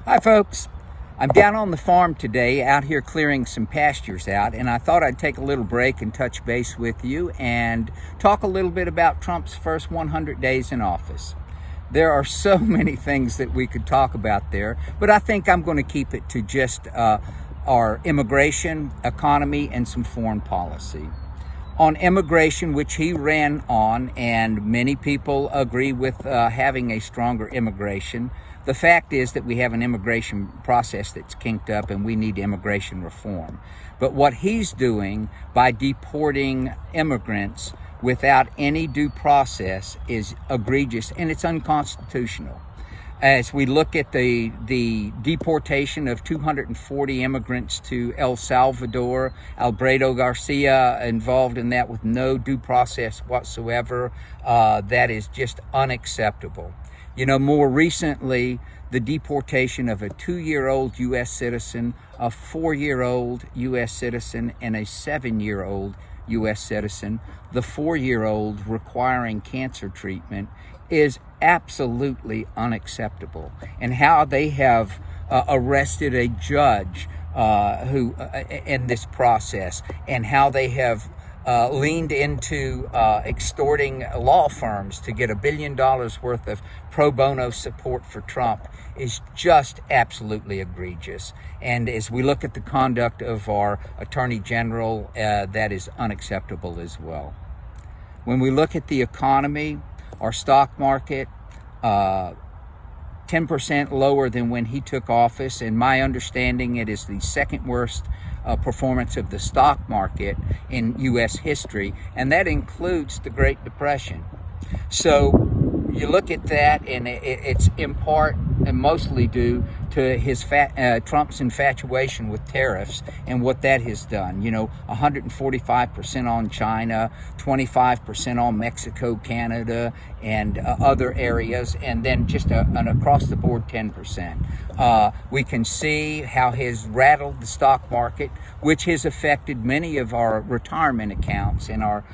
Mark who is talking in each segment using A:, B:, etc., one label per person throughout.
A: Hi folks, I'm down on the farm today out here clearing some pastures out, and I thought I'd take a little break and touch base with you and talk a little bit about Trump's first 100 days in office. There are so many things that we could talk about there, but I think I'm going to keep it to just our immigration, economy, and some foreign policy. On immigration, which he ran on, and many people agree with having a stronger immigration. The fact is that we have an immigration process that's kinked up and we need immigration reform. But what he's doing by deporting immigrants without any due process is egregious and it's unconstitutional. As we look at the deportation of 240 immigrants to El Salvador, Alberto Garcia involved in that with no due process whatsoever, that is just unacceptable. You know, more recently, the deportation of a 2-year-old U.S. citizen, a 4-year-old U.S. citizen, and a 7-year-old U.S. citizen, the 4-year-old requiring cancer treatment, is absolutely unacceptable. And how they have arrested a judge who in this process, and how they have leaned into extorting law firms to get $1 billion worth of pro bono support for Trump is just absolutely egregious. And as we look at the conduct of our Attorney General, that is unacceptable as well. When we look at the economy, our stock market, 10% lower than when he took office. In my understanding, it is the second worst performance of the stock market in U.S. history, and that includes the Great Depression. So you look at that, and it's in part and mostly due to his Trump's infatuation with tariffs and what that has done. You know, 145% on China, 25% on Mexico, Canada, and other areas, and then just an across-the-board 10%. We can see how has rattled the stock market, which has affected many of our retirement accounts and our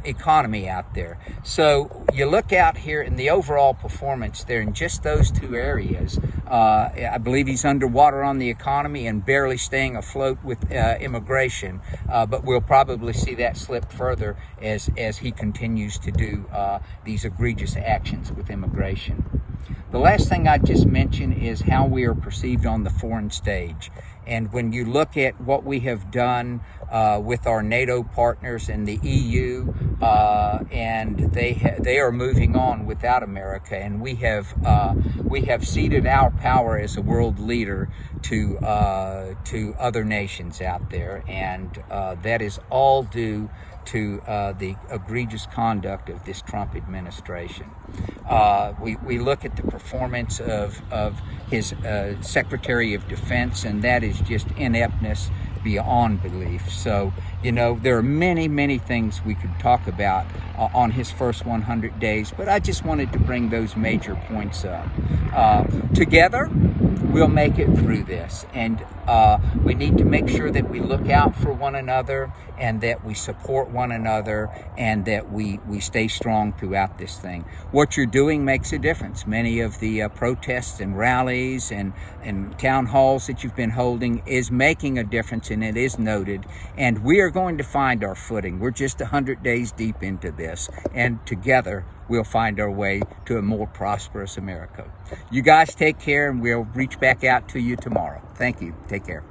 A: economy out there. So you look out here in the overall performance there in just those two areas. I believe he's underwater on the economy and barely staying afloat with immigration, but we'll probably see that slip further as he continues to do these egregious actions with immigration. The last thing I just mentioned is how we are perceived on the foreign stage. And when you look at what we have done with our NATO partners in the EU, and they are moving on without America, and we have ceded our power as a world leader to other nations out there, and that is all due to the egregious conduct of this Trump administration. We look at the performance of his Secretary of Defense, and that is just ineptness beyond belief. So, you know, there are many, many things we could talk about on his first 100 days, but I just wanted to bring those major points up. Together, we'll make it through this, and we need to make sure that we look out for one another and that we support one another and that we stay strong throughout this thing. What you're doing makes a difference. Many of the protests and rallies and town halls that you've been holding is making a difference, and it is noted, and we are going to find our footing. We're just 100 days deep into this, and together we'll find our way to a more prosperous America. You guys take care, and we'll reach back out to you tomorrow. Thank you. Take care.